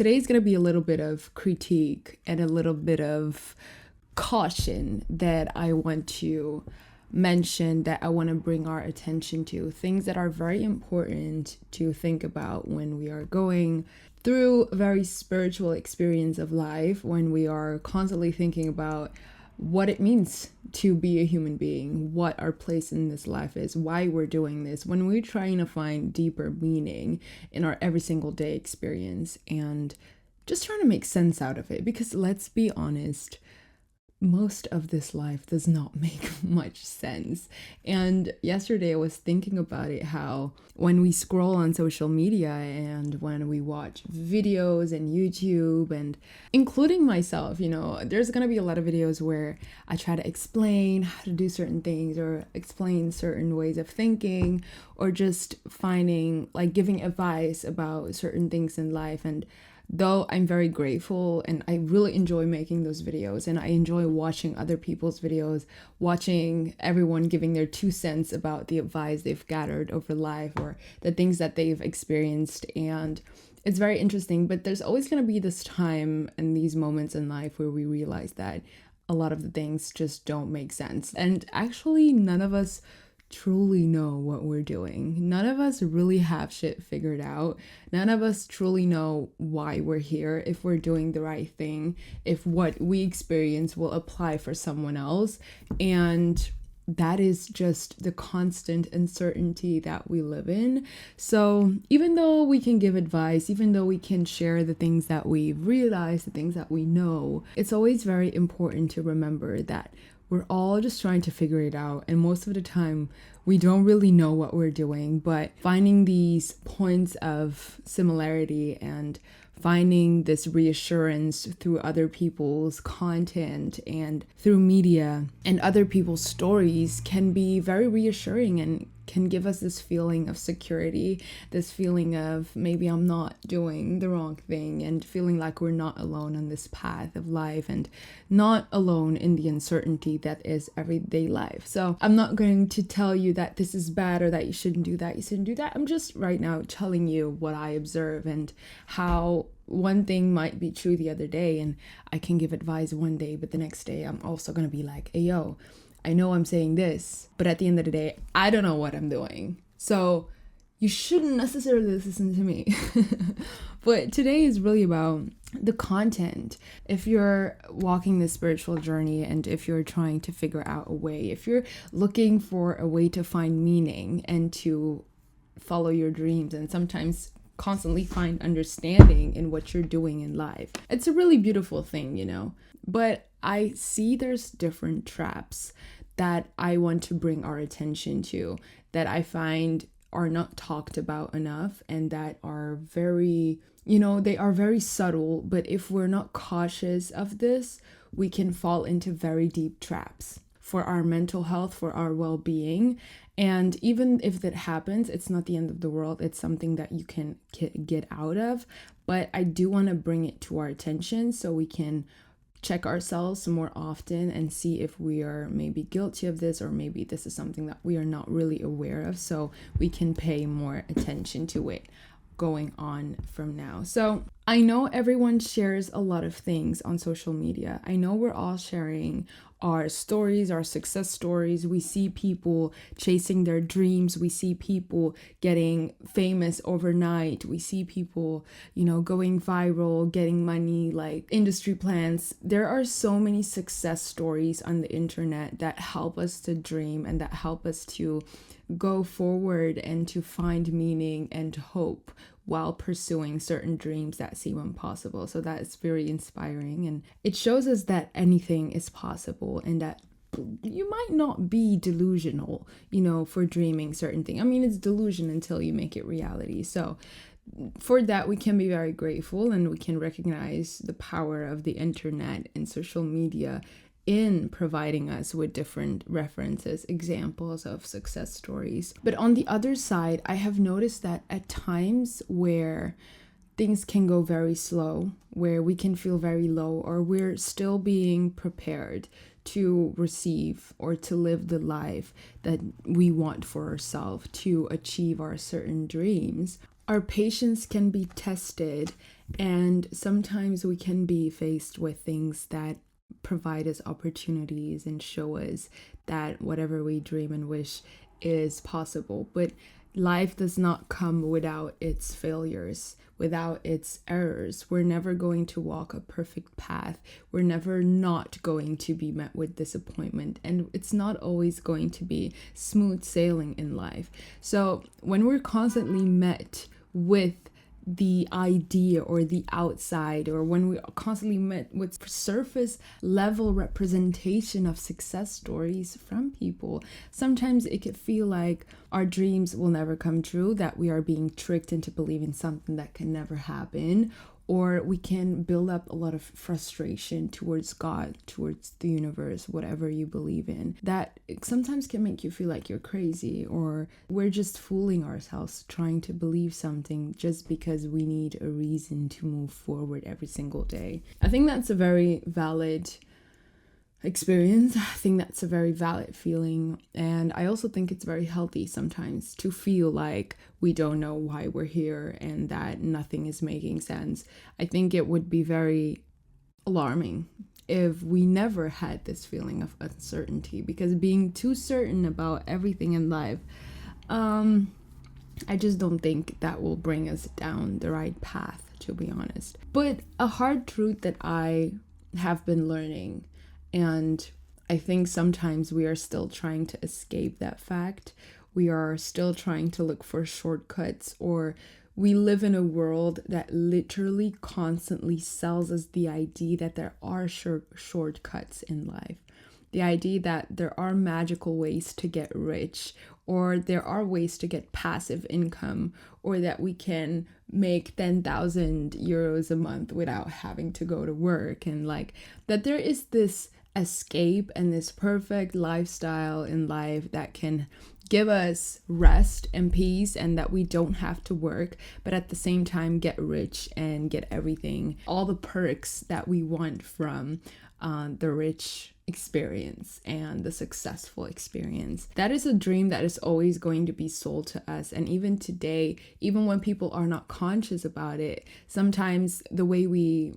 today's going to be a little bit of critique and a little bit of caution that I want to mention, that I want to bring our attention to. Things that are very important to think about when we are going through a very spiritual experience of life, when we are constantly thinking about what it means to be a human being, what our place in this life is, why we're doing this, when we're trying to find deeper meaning in our every single day experience and just trying to make sense out of it. Because let's be honest, most of this life does not make much sense. And yesterday I was thinking about it, how when we scroll on social media and when we watch videos and YouTube, and including myself, there's gonna be a lot of videos where I try to explain how to do certain things or explain certain ways of thinking, or just giving advice about certain things in life. And though I'm very grateful and I really enjoy making those videos, and I enjoy watching other people's videos, watching everyone giving their 2 cents about the advice they've gathered over life or the things that they've experienced. And it's very interesting, but there's always going to be this time and these moments in life where we realize that a lot of the things just don't make sense. And actually, none of us truly know what we're doing. None of us really have shit figured out. None of us truly know why we're here, if we're doing the right thing, if what we experience will apply for someone else. And that is just the constant uncertainty that we live in. So even though we can give advice, even though we can share the things that we've realized, the things that we know, it's always very important to remember that we're all just trying to figure it out. And most of the time, we don't really know what we're doing, but finding these points of similarity and finding this reassurance through other people's content and through media and other people's stories can be very reassuring and can give us this feeling of security, this feeling of maybe I'm not doing the wrong thing, and feeling like we're not alone on this path of life and not alone in the uncertainty that is everyday life. So I'm not going to tell you that this is bad or that you shouldn't do that, you shouldn't do that. I'm just right now telling you what I observe and how one thing might be true the other day, and I can give advice one day, but the next day I'm also going to be like, hey, yo, I know I'm saying this, but at the end of the day, I don't know what I'm doing. So you shouldn't necessarily listen to me. But today is really about the content. If you're walking this spiritual journey and if you're trying to figure out a way, if you're looking for a way to find meaning and to follow your dreams and sometimes constantly find understanding in what you're doing in life, it's a really beautiful thing, But I see there's different traps that I want to bring our attention to, that I find are not talked about enough, and that are very, they are very subtle, but if we're not cautious of this, we can fall into very deep traps for our mental health, for our well-being. And even if that happens, it's not the end of the world. It's something that you can get out of. But I do want to bring it to our attention so we can check ourselves more often and see if we are maybe guilty of this, or maybe this is something that we are not really aware of, so we can pay more attention to it going on from now. So I know everyone shares a lot of things on social media. I know we're all sharing our stories, our success stories. We see people chasing their dreams. We see people getting famous overnight. We see people, going viral, getting money, like industry plans. There are so many success stories on the internet that help us to dream and that help us to go forward and to find meaning and hope while pursuing certain dreams that seem impossible. So that is very inspiring, and it shows us that anything is possible and that you might not be delusional, for dreaming certain things. I mean, it's delusion until you make it reality. So for that, we can be very grateful, and we can recognize the power of the internet and social media in providing us with different references, examples of success stories. But on the other side, I have noticed that at times where things can go very slow, where we can feel very low, or we're still being prepared to receive or to live the life that we want for ourselves, to achieve our certain dreams, our patience can be tested, and sometimes we can be faced with things that provide us opportunities and show us that whatever we dream and wish is possible. But life does not come without its failures, without its errors. We're never going to walk a perfect path. We're never not going to be met with disappointment. And it's not always going to be smooth sailing in life. So when we're constantly met with the idea or the outside, or when we are constantly met with surface level representation of success stories from people, sometimes it could feel like our dreams will never come true, that we are being tricked into believing something that can never happen, or we can build up a lot of frustration towards God, towards the universe, whatever you believe in. That sometimes can make you feel like you're crazy, or we're just fooling ourselves trying to believe something just because we need a reason to move forward every single day. I think that's a very valid experience. I think that's a very valid feeling, and I also think it's very healthy sometimes to feel like we don't know why we're here and that nothing is making sense. I think it would be very alarming if we never had this feeling of uncertainty, because being too certain about everything in life, I just don't think that will bring us down the right path, to be honest. But a hard truth that I have been learning, and I think sometimes we are still trying to escape that fact. We are still trying to look for shortcuts, or we live in a world that literally constantly sells us the idea that there are shortcuts in life. The idea that there are magical ways to get rich, or there are ways to get passive income, or that we can make 10,000 euros a month without having to go to work, and like that there is this escape and this perfect lifestyle in life that can give us rest and peace, and that we don't have to work, but at the same time get rich and get everything, all the perks that we want from the rich experience and the successful experience. That is a dream that is always going to be sold to us. And even today, even when people are not conscious about it, sometimes the way we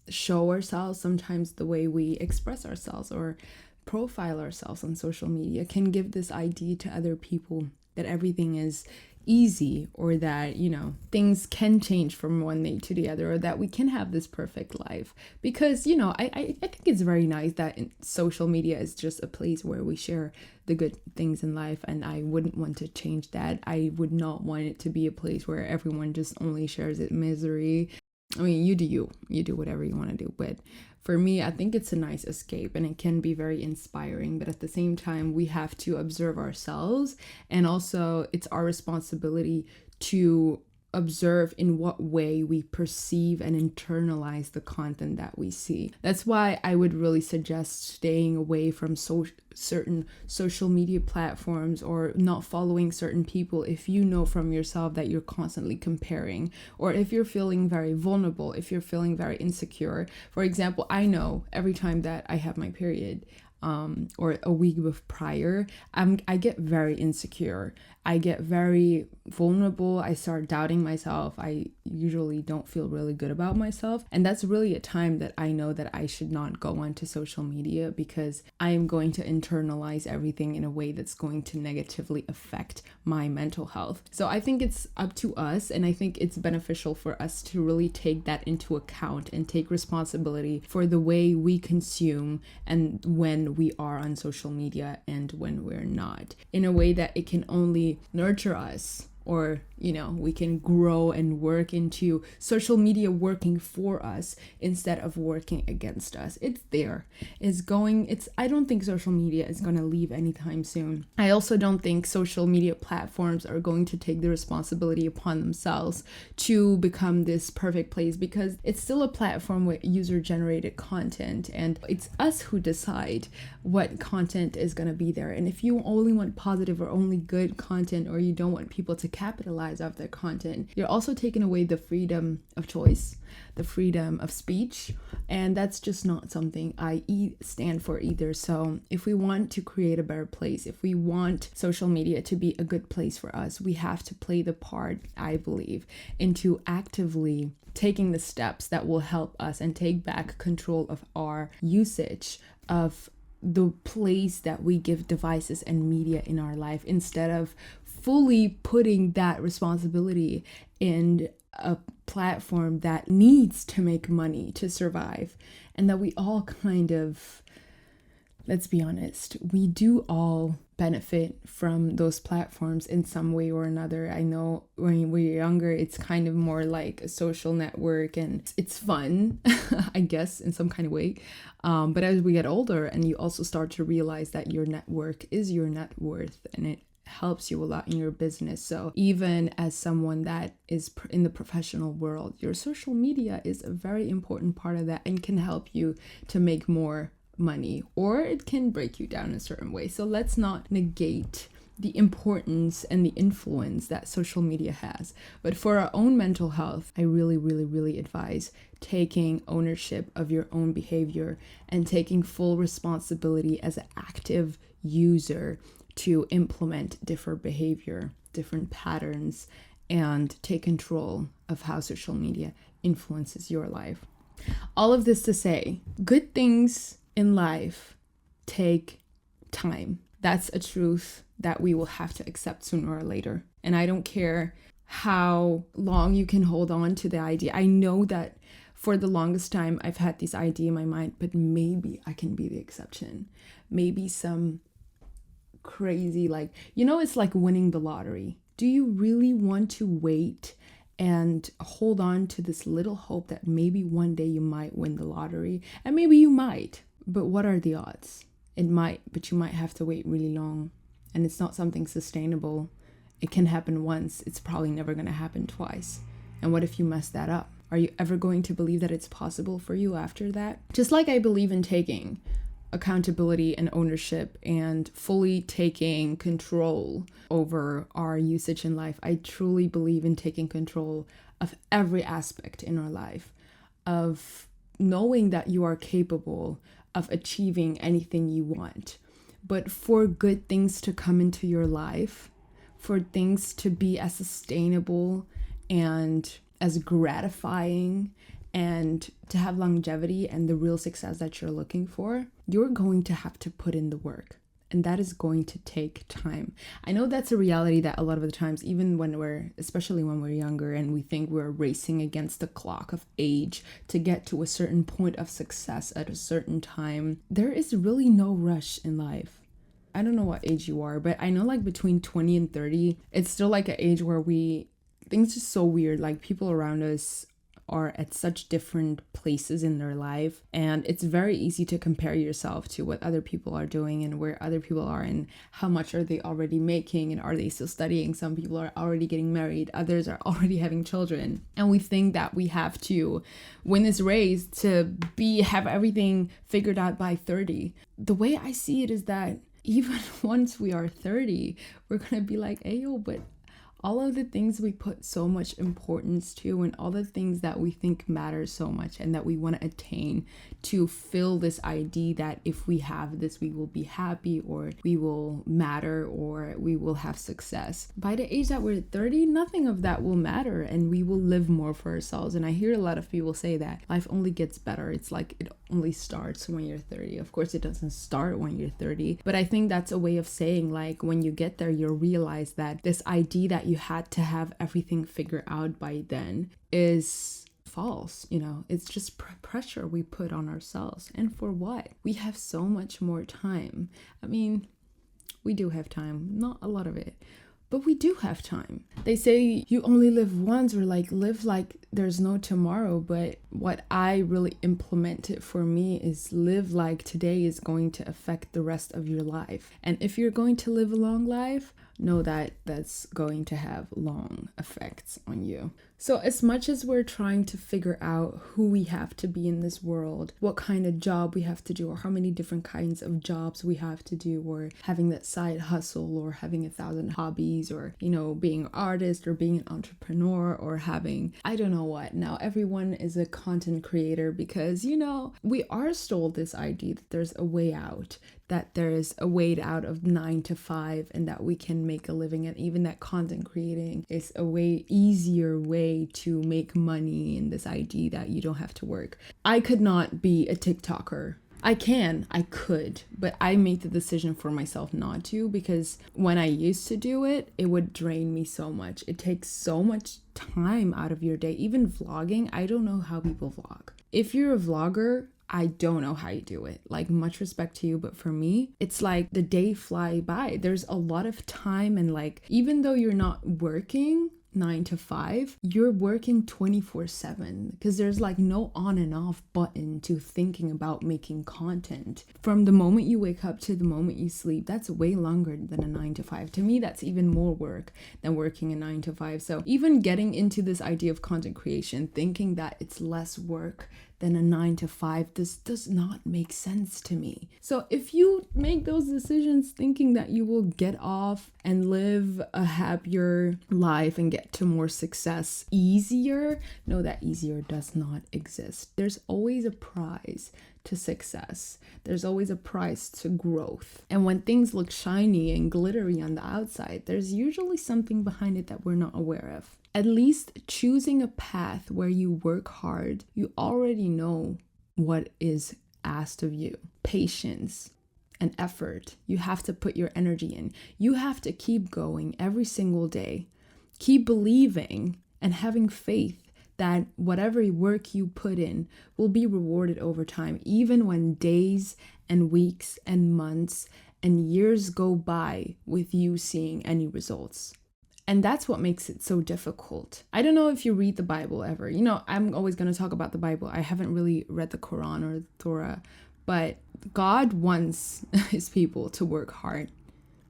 show ourselves, sometimes the way we express ourselves or profile ourselves on social media can give this idea to other people that everything is easy, or that, you know, things can change from one day to the other, or that we can have this perfect life. Because, you know, I think it's very nice that social media is just a place where we share the good things in life, and I wouldn't want to change that. I would not want it to be a place where everyone just only shares its misery. I mean, you do whatever you want to do, but for me, I think it's a nice escape, and it can be very inspiring. But at the same time, we have to observe ourselves, and also it's our responsibility to observe in what way we perceive and internalize the content that we see. That's why I would really suggest staying away from certain social media platforms, or not following certain people if you know from yourself that you're constantly comparing, or if you're feeling very vulnerable, if you're feeling very insecure. For example, I know every time that I have my period, or a week prior, I get very insecure. I get very vulnerable. I start doubting myself. I usually don't feel really good about myself. And that's really a time that I know that I should not go onto social media, because I am going to internalize everything in a way that's going to negatively affect my mental health. So I think it's up to us, and I think it's beneficial for us to really take that into account and take responsibility for the way we consume, and when we are on social media and when we're not, in a way that it can only nurture us, or, you know, we can grow and work into social media working for us instead of working against us. It's there. I don't think social media is going to leave anytime soon. I also don't think social media platforms are going to take the responsibility upon themselves to become this perfect place, because it's still a platform with user-generated content, and it's us who decide what content is going to be there. And if you only want positive or only good content, or you don't want people to capitalize off their content, you're also taking away the freedom of choice, the freedom of speech. And that's just not something I stand for either. So if we want to create a better place, if we want social media to be a good place for us, we have to play the part, I believe, into actively taking the steps that will help us and take back control of our usage of the place that we give devices and media in our life, instead of fully putting that responsibility in a platform that needs to make money to survive. And that we all kind of, let's be honest, we do all benefit from those platforms in some way or another. I know when we're younger, it's kind of more like a social network and it's fun, I guess, in some kind of way. But as we get older and you also start to realize that your network is your net worth and it helps you a lot in your business. So even as someone that is in the professional world, your social media is a very important part of that and can help you to make more money, or it can break you down in a certain way. So let's not negate the importance and the influence that social media has. But for our own mental health, I really advise taking ownership of your own behavior and taking full responsibility as an active user to implement different behavior, different patterns, and take control of how social media influences your life. All of this to say, good things in life take time. That's a truth that we will have to accept sooner or later. And I don't care how long you can hold on to the idea. I know that for the longest time I've had this idea in my mind, but maybe I can be the exception. Maybe some crazy, like, it's like winning the lottery. Do you really want to wait and hold on to this little hope that maybe one day you might win the lottery? And maybe you might. But what are the odds? It might, but you might have to wait really long. And it's not something sustainable. It can happen once. It's probably never going to happen twice. And what if you mess that up? Are you ever going to believe that it's possible for you after that? Just like I believe in taking accountability and ownership and fully taking control over our usage in life, I truly believe in taking control of every aspect in our life, of knowing that you are capable of achieving anything you want. But for good things to come into your life, for things to be as sustainable and as gratifying and to have longevity and the real success that you're looking for, you're going to have to put in the work. And that is going to take time. I know that's a reality that a lot of the times, even especially when we're younger and we think we're racing against the clock of age to get to a certain point of success at a certain time, there is really no rush in life. I don't know what age you are, but I know like between 20 and 30, it's still like an age where things are so weird. Like people around us are at such different places in their life, and it's very easy to compare yourself to what other people are doing and where other people are and how much are they already making and are they still studying. Some people are already getting married, others are already having children, and we think that we have to win this race to have everything figured out by 30. The way I see it is that even once we are 30, we're gonna be like, hey yo, but all of the things we put so much importance to and all the things that we think matter so much and that we want to attain to fill this idea that if we have this, we will be happy or we will matter or we will have success. By the age that we're 30, nothing of that will matter and we will live more for ourselves. And I hear a lot of people say that life only gets better. It's like it only starts when you're 30. Of course, it doesn't start when you're 30. But I think that's a way of saying like when you get there, you'll realize that this idea that you had to have everything figured out by then is false. It's just pressure we put on ourselves. And for what? We have so much more time. I mean, we do have time, not a lot of it, but we do have time. They say you only live once, or like live like there's no tomorrow. But what I really implemented for me is live like today is going to affect the rest of your life. And if you're going to live a long life, know that that's going to have long effects on you. So as much as we're trying to figure out who we have to be in this world, what kind of job we have to do, or how many different kinds of jobs we have to do, or having that side hustle, or having 1,000 hobbies, or, being an artist, or being an entrepreneur, or having, I don't know what. Now everyone is a content creator because, we are told this idea that there's a way out, that there's a way out of 9 to 5, and that we can make a living, and even that content creating is a way easier way to make money, in this idea that you don't have to work. I could not be a TikToker. I could, but I made the decision for myself not to, because when I used to do it, it would drain me so much. It takes so much time out of your day. Even vlogging, I don't know how people vlog. If you're a vlogger, I don't know how you do it. Like, much respect to you, but for me, it's like the day fly by. There's a lot of time, and like, even though you're not working 9 to 5, you're working 24/7, because there's like no on and off button to thinking about making content. From the moment you wake up to the moment you sleep, that's way longer than a 9 to 5. To me, that's even more work than working a 9 to 5. So even getting into this idea of content creation, thinking that it's less work than a 9 to 5, this does not make sense to me. So if you make those decisions thinking that you will get off and live a happier life and get to more success easier, no, that easier does not exist. There's always a prize to success. There's always a price to growth. And when things look shiny and glittery on the outside, there's usually something behind it that we're not aware of. At least choosing a path where you work hard, you already know what is asked of you. Patience and effort. You have to put your energy in. You have to keep going every single day. Keep believing and having faith that whatever work you put in will be rewarded over time, even when days and weeks and months and years go by with you seeing any results. And that's what makes it so difficult. I don't know if you read the Bible ever. I'm always going to talk about the Bible. I haven't really read the Quran or the Torah, but God wants his people to work hard.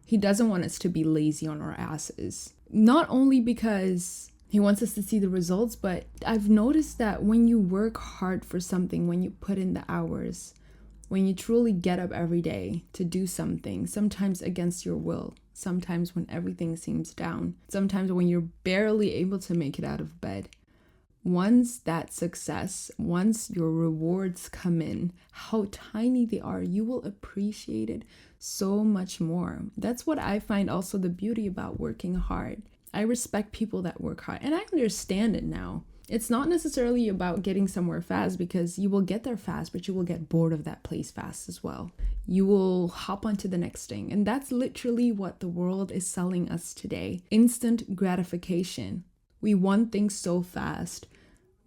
He doesn't want us to be lazy on our asses. Not only because he wants us to see the results, but I've noticed that when you work hard for something, when you put in the hours, when you truly get up every day to do something, sometimes against your will, sometimes when everything seems down, sometimes when you're barely able to make it out of bed. Once that success, once your rewards come in, how tiny they are, you will appreciate it so much more. That's what I find also the beauty about working hard. I respect people that work hard, and I understand it now. It's not necessarily about getting somewhere fast, because you will get there fast, but you will get bored of that place fast as well. You will hop onto the next thing. And that's literally what the world is selling us today. Instant gratification. We want things so fast.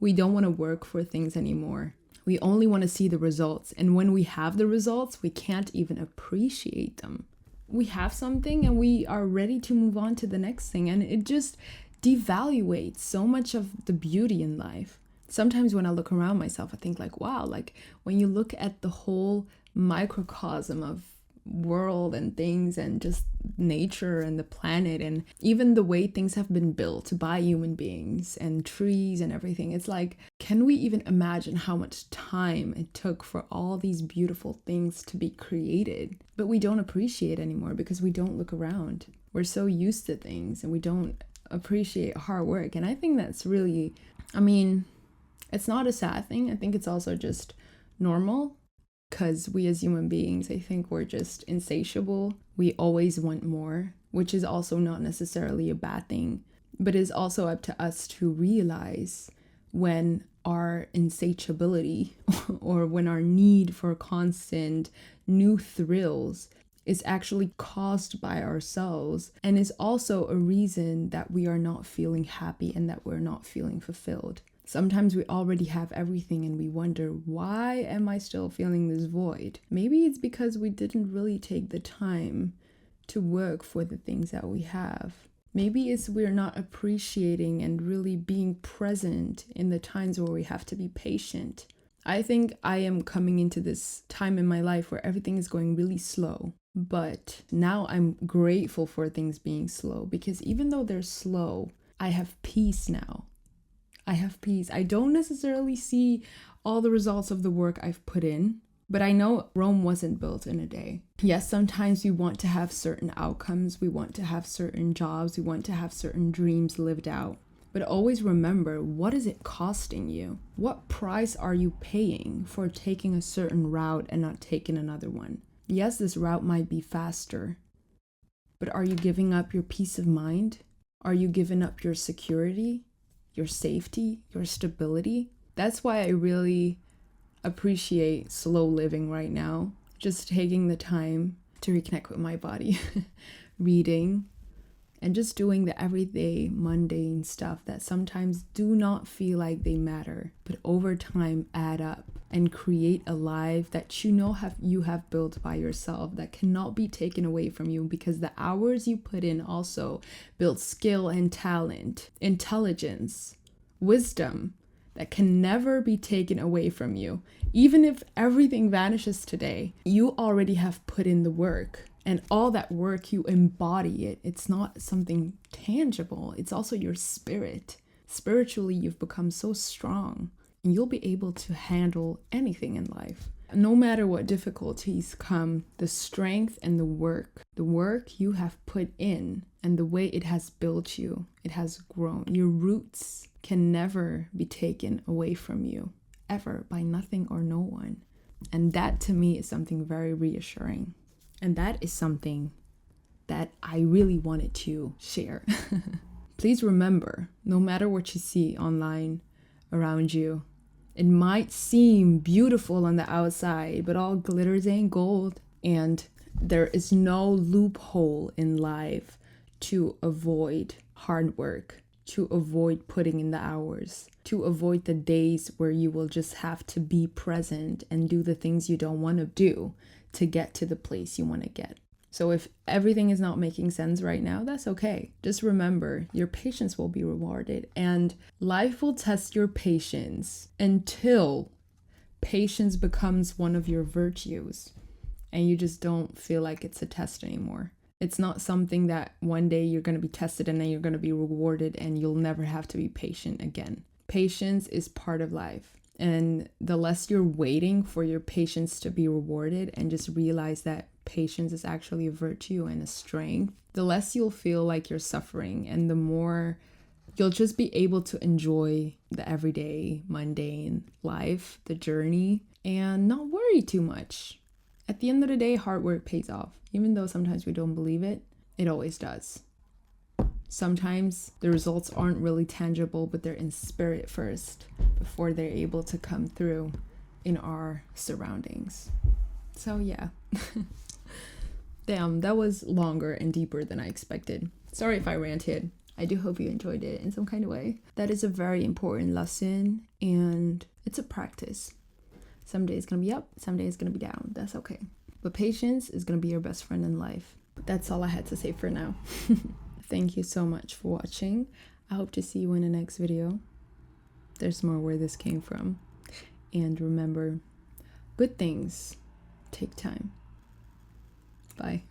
We don't want to work for things anymore. We only want to see the results. And when we have the results, we can't even appreciate them. We have something and we are ready to move on to the next thing. And it just devaluates so much of the beauty in life. Sometimes when I look around myself, I think like, wow, like when you look at the whole microcosm of world and things and just nature and the planet and even the way things have been built by human beings and trees and everything, it's like, can we even imagine how much time it took for all these beautiful things to be created? But we don't appreciate anymore because we don't look around. We're so used to things and we don't appreciate hard work. And I think that's really, it's not a sad thing. I think it's also just normal, because we as human beings, I think we're just insatiable. We always want more, which is also not necessarily a bad thing, but it's also up to us to realize when our insatiability or when our need for constant new thrills is actually caused by ourselves and is also a reason that we are not feeling happy and that we're not feeling fulfilled. Sometimes we already have everything and we wonder, why am I still feeling this void? Maybe it's because we didn't really take the time to work for the things that we have. Maybe it's we're not appreciating and really being present in the times where we have to be patient. I think I am coming into this time in my life where everything is going really slow. But now I'm grateful for things being slow, because even though they're slow, I have peace now. I have peace. I don't necessarily see all the results of the work I've put in, but I know Rome wasn't built in a day. Yes, sometimes we want to have certain outcomes. We want to have certain jobs. We want to have certain dreams lived out. But always remember, what is it costing you? What price are you paying for taking a certain route and not taking another one? Yes, this route might be faster, but are you giving up your peace of mind? Are you giving up your security, your safety, your stability? That's why I really appreciate slow living right now. Just taking the time to reconnect with my body, reading, and just doing the everyday mundane stuff that sometimes do not feel like they matter, but over time add up and create a life that you have built by yourself that cannot be taken away from you, because the hours you put in also build skill and talent, intelligence, wisdom that can never be taken away from you. Even if everything vanishes today, you already have put in the work. And all that work, you embody it. It's not something tangible. It's also your spirit. Spiritually, you've become so strong, and you'll be able to handle anything in life. No matter what difficulties come, the strength and the work you have put in, and the way it has built you, it has grown. Your roots can never be taken away from you, ever, by nothing or no one. And that to me is something very reassuring. And that is something that I really wanted to share. Please remember, no matter what you see online around you, it might seem beautiful on the outside, but all glitters ain't gold. And there is no loophole in life to avoid hard work, to avoid putting in the hours, to avoid the days where you will just have to be present and do the things you don't want to do to get to the place you want to get. So if everything is not making sense right now, that's okay. Just remember, your patience will be rewarded, and life will test your patience until patience becomes one of your virtues and you just don't feel like it's a test anymore. It's not something that one day you're going to be tested and then you're going to be rewarded and you'll never have to be patient again. Patience is part of life. And the less you're waiting for your patience to be rewarded and just realize that patience is actually a virtue and a strength, the less you'll feel like you're suffering, and the more you'll just be able to enjoy the everyday, mundane life, the journey, and not worry too much. At the end of the day, hard work pays off. Even though sometimes we don't believe it, it always does. Sometimes the results aren't really tangible, but they're in spirit first before they're able to come through in our surroundings. So yeah. Damn, that was longer and deeper than I expected. Sorry if I ranted. I do hope you enjoyed it in some kind of way. That is a very important lesson, and it's a practice. Some days it's gonna be up, some days it's gonna be down. That's okay. But patience is gonna be your best friend in life. That's all I had to say for now. Thank you so much for watching. I hope to see you in the next video. There's more where this came from. And remember, good things take time. Bye.